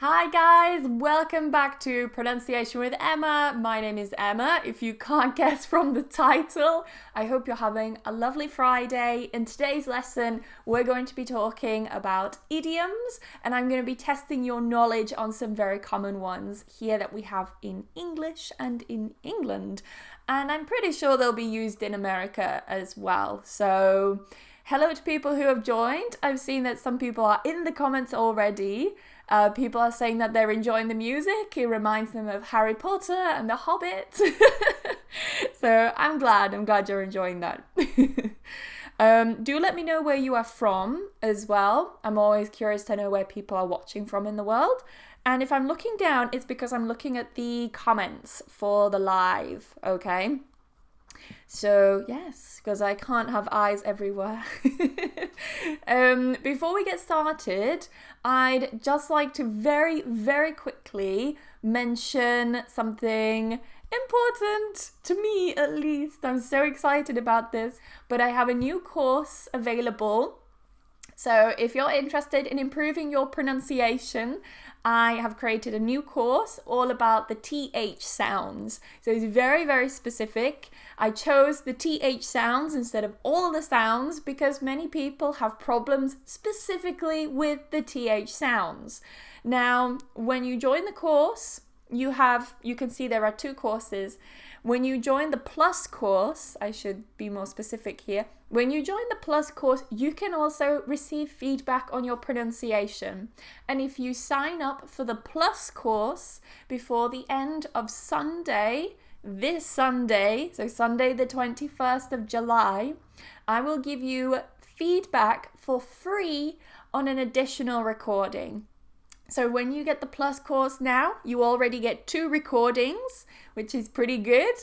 Hi guys, welcome back to Pronunciation with Emma. My name is Emma. If you can't guess from the title, I hope you're having a lovely Friday. In today's lesson, we're going to be talking about idioms, and I'm going to be testing your knowledge on some very common ones here that we have in English and in England. And I'm pretty sure they'll be used in America as well. So, hello to people who have joined. I've seen that some people are in the comments already. People are saying that they're enjoying the music. It reminds them of Harry Potter and The Hobbit. So I'm glad you're enjoying that. Do let me know where you are from as well. I'm always curious to know where people are watching from in the world. And if I'm looking down, it's because I'm looking at the comments for the live, okay? So yes, because I can't have eyes everywhere. Before we get started, I'd just like to very, very quickly mention something important to me, at least. I'm so excited about this, but I have a new course available. So if you're interested in improving your pronunciation, I have created a new course all about the TH sounds. So it's very, very specific. I chose the TH sounds instead of all the sounds because many people have problems specifically with the TH sounds. Now, when you join the course, you can see there are two courses. When you join the Plus course, I should be more specific here. When you join the Plus course, you can also receive feedback on your pronunciation. And if you sign up for the Plus course before the end of Sunday, this Sunday, so Sunday the 21st of July, I will give you feedback for free on an additional recording. So when you get the Plus course now, you already get 2 recordings, which is pretty good.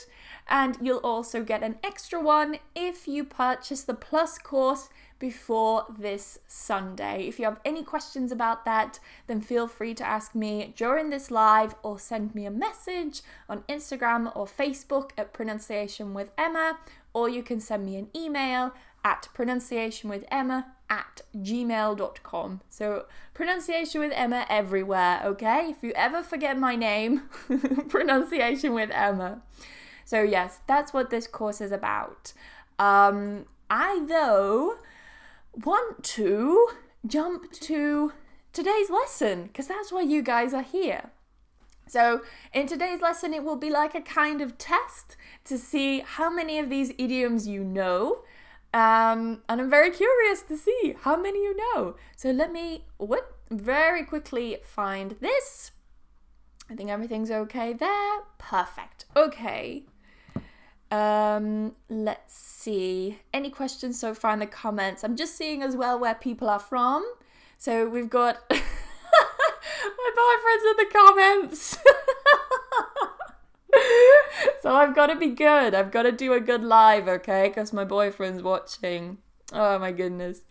And you'll also get an extra one if you purchase the Plus course before this Sunday. If you have any questions about that, then feel free to ask me during this live or send me a message on Instagram or Facebook at Pronunciation with Emma, or you can send me an email at pronunciationwithemma@gmail.com. So Pronunciation with Emma everywhere, okay? If you ever forget my name, Pronunciation with Emma. So yes, that's what this course is about. I, though, want to jump to today's lesson because that's why you guys are here. So in today's lesson, it will be like a kind of test to see how many of these idioms you know. And I'm very curious to see how many you know. So let me very quickly find this. I think everything's okay there. Perfect. Okay. Let's see. Any questions so far in the comments? I'm just seeing as well where people are from. So we've got my boyfriend's in the comments. So I've got to be good. I've got to do a good live, okay? Because my boyfriend's watching. Oh my goodness.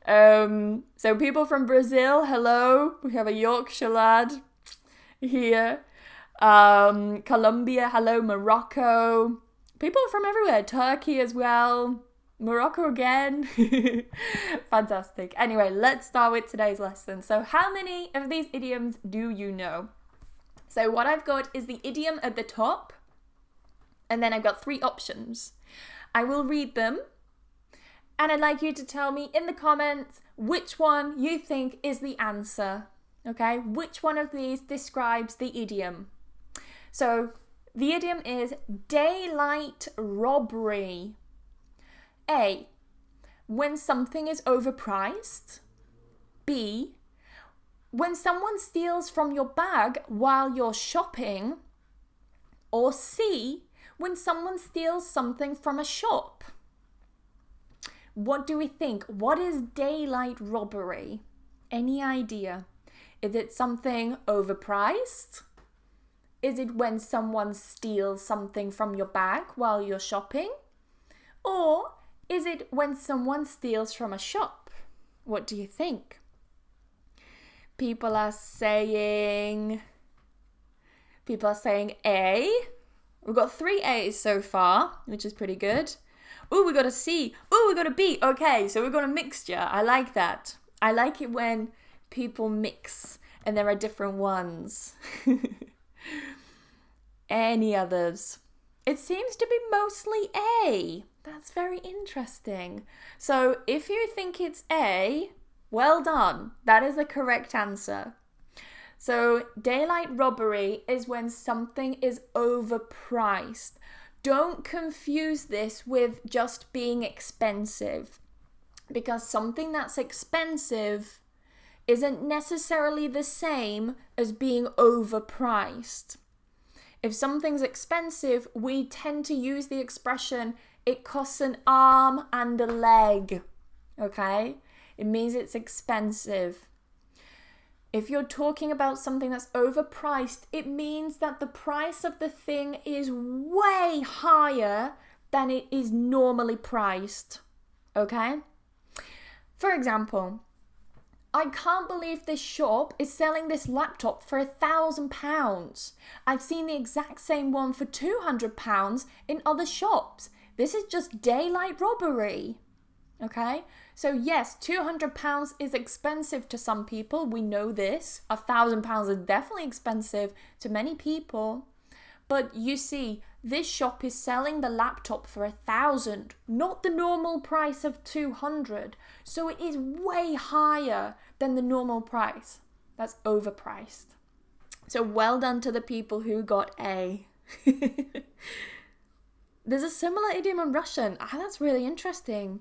So people from Brazil, hello. We have a Yorkshire lad here. Colombia, hello. Morocco. People from everywhere. Turkey as well. Morocco again. Fantastic. Anyway, let's start with today's lesson. So how many of these idioms do you know? So what I've got is the idiom at the top, and then I've got 3 options. I will read them, and I'd like you to tell me in the comments which one you think is the answer, okay? Which one of these describes the idiom? So the idiom is daylight robbery. A, when something is overpriced. B, when someone steals from your bag while you're shopping. Or C, when someone steals something from a shop. What do we think? What is daylight robbery? Any idea? Is it something overpriced? Is it when someone steals something from your bag while you're shopping? Or is it when someone steals from a shop? What do you think? People are saying A. We've got 3 A's so far, which is pretty good. Ooh, we got a C. Ooh, we got a B. Okay, so we've got a mixture. I like that. I like it when people mix and there are different ones. Any others? It seems to be mostly A. That's very interesting. So if you think it's A, well done. That is the correct answer. So daylight robbery is when something is overpriced. Don't confuse this with just being expensive, because something that's expensive isn't necessarily the same as being overpriced. If something's expensive, we tend to use the expression, it costs an arm and a leg, okay? It means it's expensive. If you're talking about something that's overpriced, it means that the price of the thing is way higher than it is normally priced, okay? For example, I can't believe this shop is selling this laptop for £1,000. I've seen the exact same one for £200 in other shops. This is just daylight robbery. Okay? So yes, £200 is expensive to some people. We know this. £1,000 is definitely expensive to many people. But you see, this shop is selling the laptop for £1,000, not the normal price of £200. So it is way higher than the normal price. That's overpriced. So well done to the people who got A. There's a similar idiom in Russian. That's really interesting.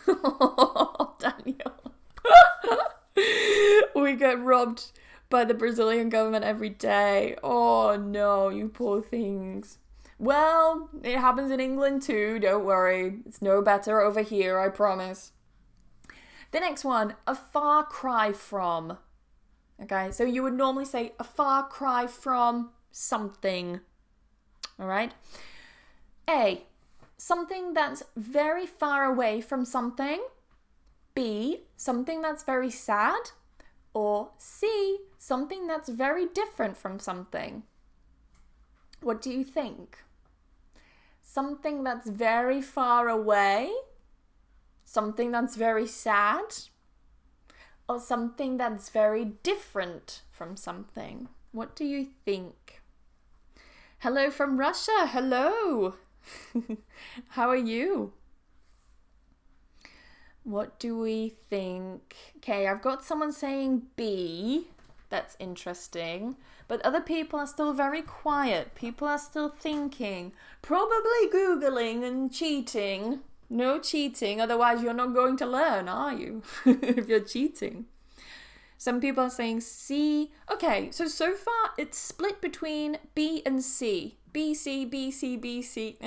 Oh, Daniel. We get robbed by the Brazilian government every day. Oh no, you poor things. Well, it happens in England too, don't worry. It's no better over here, I promise. The next one, a far cry from. Okay, so you would normally say a far cry from something. All right? A, something that's very far away from something. B, something that's very sad. Or C, something that's very different from something. What do you think? Something that's very far away? Something that's very sad? Or something that's very different from something? What do you think? Hello from Russia. Hello. How are you? What do we think? Okay, I've got someone saying B. That's interesting. But other people are still very quiet. People are still thinking. Probably Googling and cheating. No cheating, otherwise you're not going to learn, are you? If you're cheating. Some people are saying C. Okay, so far it's split between B and C. B, C, B, C, B, C.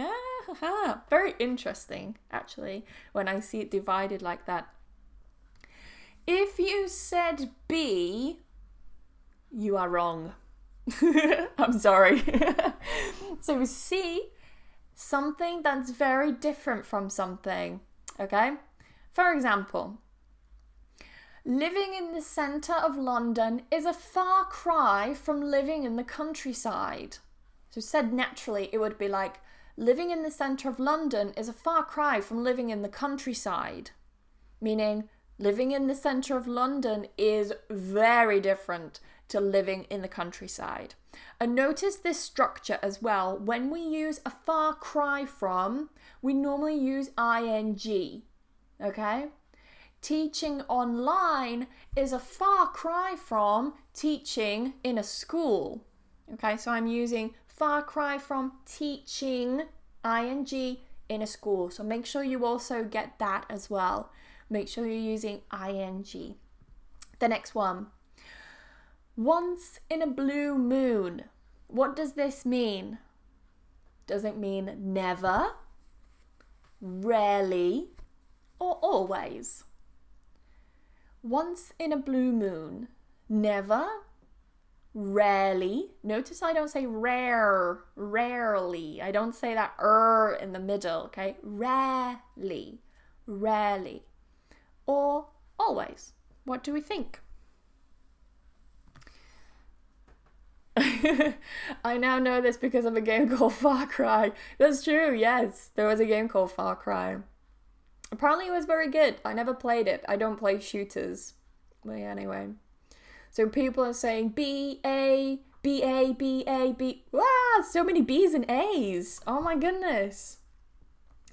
Very interesting, actually, when I see it divided like that. If you said B, you are wrong. I'm sorry. So C, something that's very different from something, okay? For example, living in the centre of London is a far cry from living in the countryside. So said naturally, it would be like, living in the centre of London is a far cry from living in the countryside. Meaning, living in the centre of London is very different to living in the countryside. And notice this structure as well. When we use a far cry from, we normally use ing. Okay? Teaching online is a far cry from teaching in a school. Okay, so I'm using far cry from teaching, ing, in a school. So make sure you also get that as well. Make sure you're using ing. The next one. Once in a blue moon. What does this mean? Does it mean never, rarely, or always? Once in a blue moon. Never, rarely. Notice I don't say rarely. I don't say that in the middle, okay? Rarely, or always. What do we think? I now know this because of a game called Far Cry. That's true, yes. There was a game called Far Cry. Apparently it was very good. I never played it. I don't play shooters. But yeah, anyway. So people are saying B-A, B-A, B-A, B. Wow, so many B's and A's. Oh my goodness.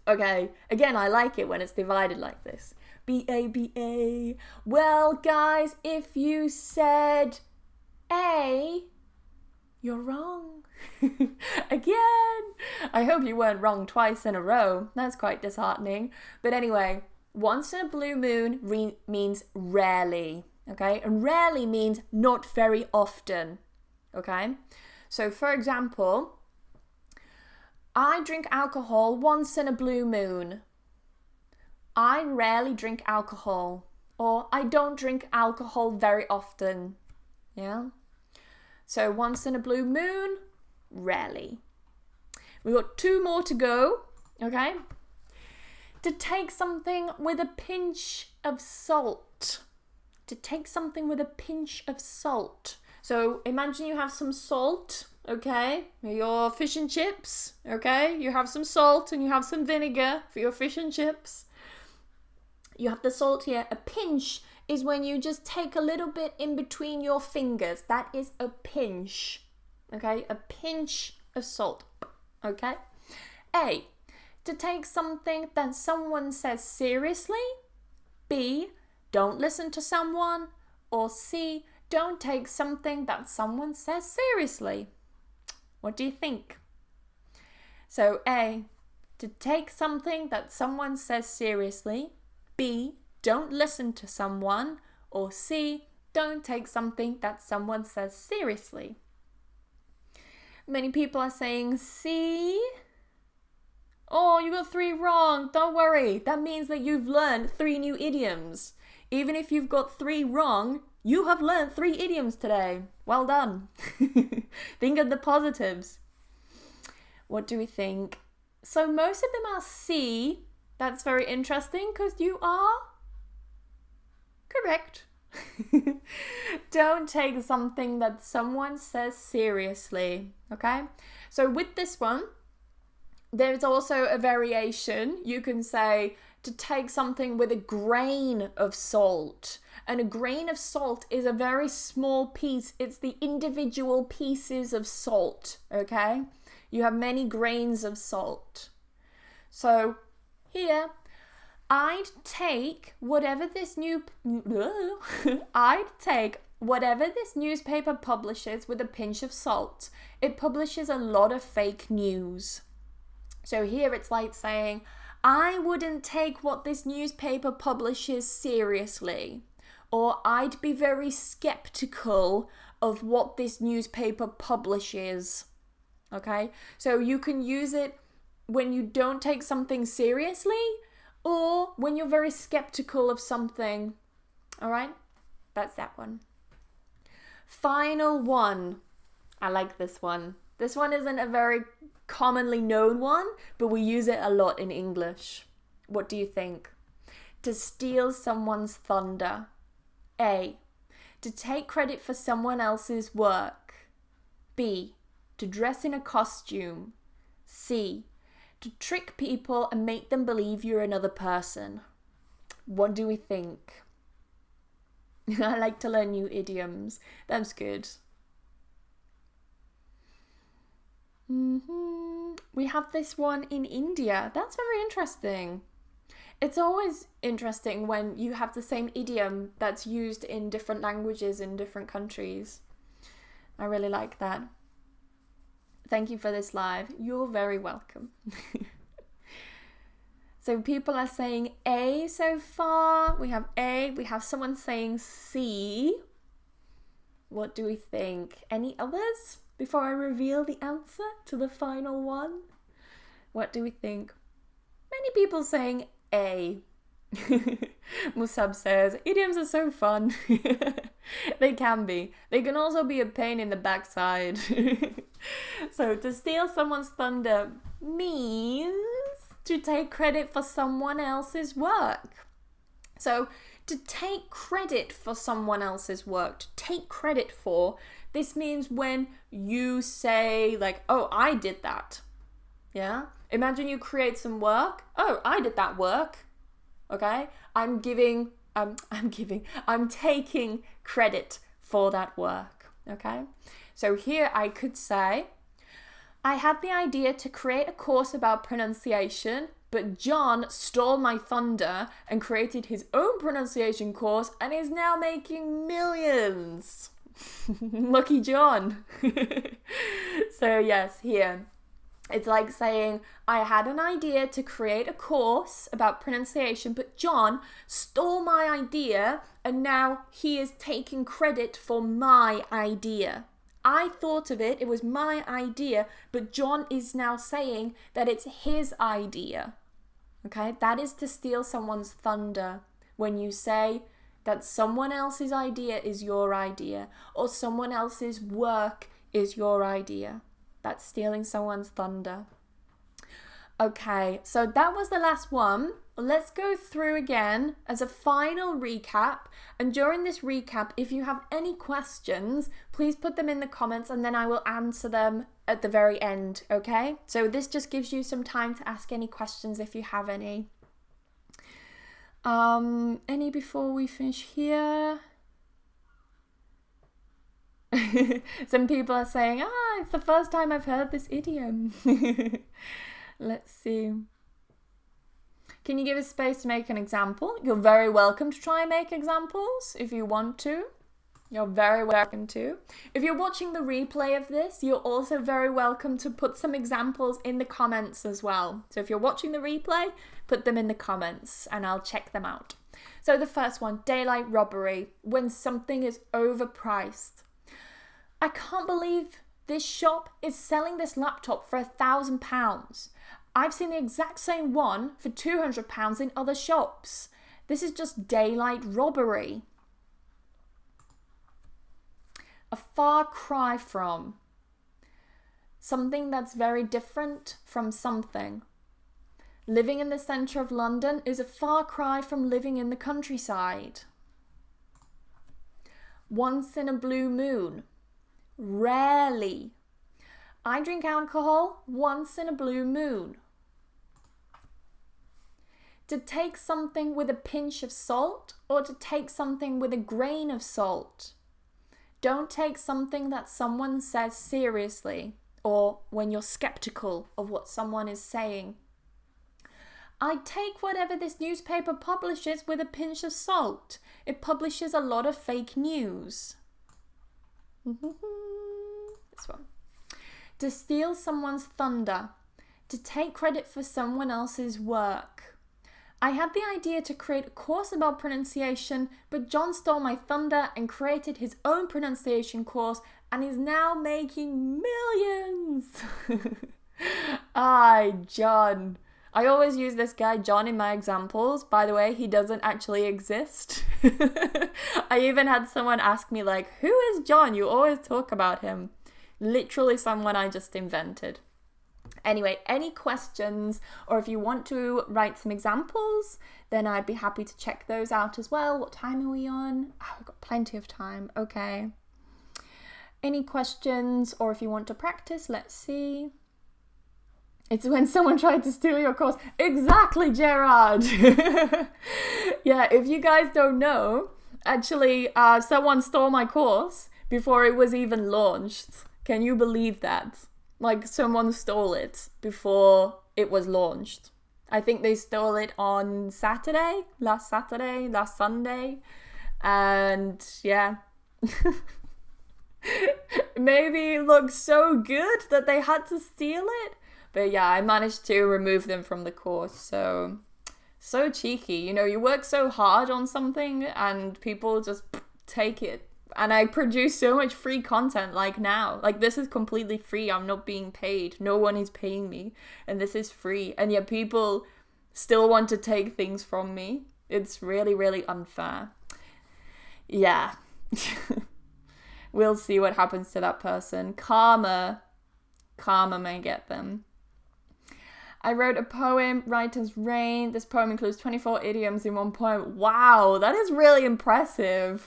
Okay, again, I like it when it's divided like this. B-A, B-A. Well, guys, if you said A, you're wrong. Again. I hope you weren't wrong twice in a row. That's quite disheartening. But anyway, once in a blue moon means rarely. Okay? And rarely means not very often. Okay? So, for example, I drink alcohol once in a blue moon. I rarely drink alcohol. Or I don't drink alcohol very often. Yeah? So once in a blue moon, rarely. We've got 2 more to go, okay? To take something with a pinch of salt. To take something with a pinch of salt. So imagine you have some salt, okay? Your fish and chips, okay? You have some salt and you have some vinegar for your fish and chips. You have the salt here. A pinch is when you just take a little bit in between your fingers. That is a pinch. Okay? A pinch of salt. Okay? A. To take something that someone says seriously. B. Don't listen to someone. Or C. Don't take something that someone says seriously. What do you think? So A. To take something that someone says seriously. B. Don't listen to someone. Or C. Don't take something that someone says seriously. Many people are saying C. Oh, you got 3 wrong. Don't worry. That means that you've learned 3 new idioms. Even if you've got 3 wrong, you have learned 3 idioms today. Well done. Think of the positives. What do we think? So most of them are C. That's very interesting because you are correct. Don't take something that someone says seriously. Okay? So with this one, there's also a variation. You can say to take something with a grain of salt. And a grain of salt is a very small piece. It's the individual pieces of salt. Okay? You have many grains of salt. So here, I'd take whatever this newspaper publishes with a pinch of salt. It publishes a lot of fake news. So here it's like saying, I wouldn't take what this newspaper publishes seriously. Or I'd be very skeptical of what this newspaper publishes. Okay? So you can use it when you don't take something seriously or when you're very skeptical of something. All right? That's that one. Final one. I like this one. This one isn't a very commonly known one, but we use it a lot in English. What do you think? To steal someone's thunder. A. To take credit for someone else's work. B. To dress in a costume. C. To trick people and make them believe you're another person. What do we think? I like to learn new idioms. That's good. We have this one in India. That's very interesting. It's always interesting when you have the same idiom that's used in different languages in different countries. I really like that. Thank you for this live. You're very welcome. So people are saying A so far. We have A. We have someone saying C. What do we think? Any others before I reveal the answer to the final one? What do we think? Many people saying A. Musab says, idioms are so fun. They can be. They can also be a pain in the backside. So to steal someone's thunder means to take credit for someone else's work. So to take credit for someone else's work, to take credit for, this means when you say like, oh, I did that. Yeah? Imagine you create some work. Oh, I did that work. Okay? I'm taking credit for that work, okay? So here I could say, I had the idea to create a course about pronunciation, but John stole my thunder and created his own pronunciation course and is now making millions. Lucky John. So yes, here. It's like saying, I had an idea to create a course about pronunciation, but John stole my idea and now he is taking credit for my idea. I thought of it, it was my idea, but John is now saying that it's his idea. Okay, that is to steal someone's thunder. When you say that someone else's idea is your idea, or someone else's work is your idea. That's stealing someone's thunder. Okay, so that was the last one. Let's go through again as a final recap. And during this recap, if you have any questions, please put them in the comments and then I will answer them at the very end, okay? So this just gives you some time to ask any questions if you have any. Any before we finish here? Some people are saying, it's the first time I've heard this idiom. Let's see. Can you give us space to make an example? You're very welcome to try and make examples if you want to. You're very welcome to. If you're watching the replay of this, you're also very welcome to put some examples in the comments as well. So if you're watching the replay, put them in the comments and I'll check them out. So the first one, daylight robbery, when something is overpriced. I can't believe this shop is selling this laptop for £1,000. I've seen the exact same one for £200 in other shops. This is just daylight robbery. A far cry from. Something that's very different from something. Living in the centre of London is a far cry from living in the countryside. Once in a blue moon. Rarely. I drink alcohol once in a blue moon. To take something with a pinch of salt or to take something with a grain of salt. Don't take something that someone says seriously or when you're skeptical of what someone is saying. I take whatever this newspaper publishes with a pinch of salt. It publishes a lot of fake news. This one. To steal someone's thunder. To take credit for someone else's work. I had the idea to create a course about pronunciation, but John stole my thunder and created his own pronunciation course and is now making millions. John. I always use this guy John in my examples. By the way, he doesn't actually exist. I even had someone ask me like, who is John? You always talk about him. Literally someone I just invented. Anyway, any questions or if you want to write some examples, then I'd be happy to check those out as well. What time are we on? Oh, we've got plenty of time. Okay. Any questions or if you want to practice, let's see. It's when someone tried to steal your course. Exactly, Gerard. Yeah, if you guys don't know, actually, someone stole my course before it was even launched. Can you believe that? Like, someone stole it before it was launched. I think they stole it on last Sunday. And yeah. Maybe it looked so good that they had to steal it. But yeah, I managed to remove them from the course, so cheeky. You know, you work so hard on something and people just take it. And I produce so much free content like now. Like, this is completely free. I'm not being paid. No one is paying me. And this is free. And yet people still want to take things from me. It's really, really unfair. Yeah. We'll see what happens to that person. Karma may get them. I wrote a poem, Writer's Rain. This poem includes 24 idioms in one poem. Wow, that is really impressive.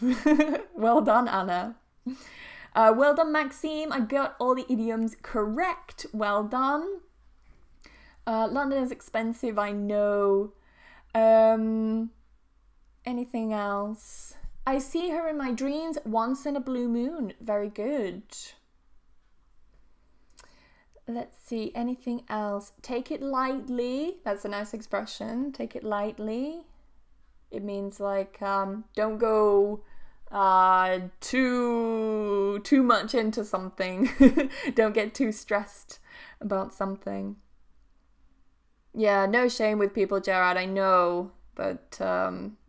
Well done, Anna. Well done, Maxime. I got all the idioms correct. Well done. London is expensive, I know. Anything else? I see her in my dreams once in a blue moon. Very good. Let's see, anything else? Take it lightly. That's a nice expression. Take it lightly. It means like don't go too much into something. Don't get too stressed about something. Yeah, no shame with people, Gerard, I know. But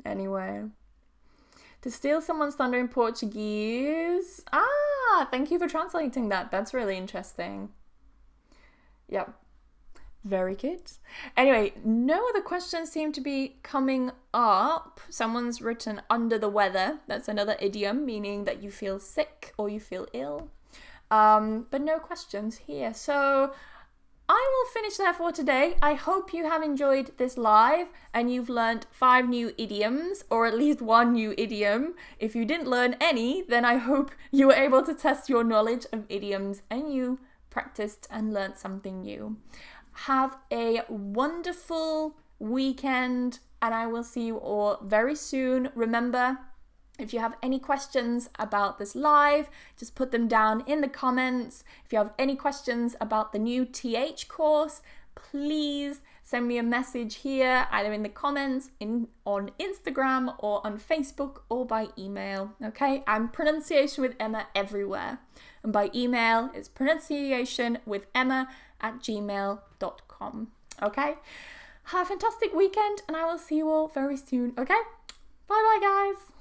anyway. To steal someone's thunder in Portuguese. Ah, thank you for translating that. That's really interesting. Yep. Very good. Anyway, no other questions seem to be coming up. Someone's written under the weather. That's another idiom, meaning that you feel sick or you feel ill. But no questions here. So I will finish there for today. I hope you have enjoyed this live and you've learned 5 new idioms, or at least 1 new idiom. If you didn't learn any, then I hope you were able to test your knowledge of idioms and you practiced and learned something new. Have a wonderful weekend and I will see you all very soon. Remember, if you have any questions about this live, just put them down in the comments. If you have any questions about the new TH course, please send me a message here, either in the comments, on Instagram or on Facebook or by email. Okay, I'm Pronunciation with Emma everywhere. And by email, it's pronunciationwithemma@gmail.com. Okay, have a fantastic weekend and I will see you all very soon. Okay, bye bye guys.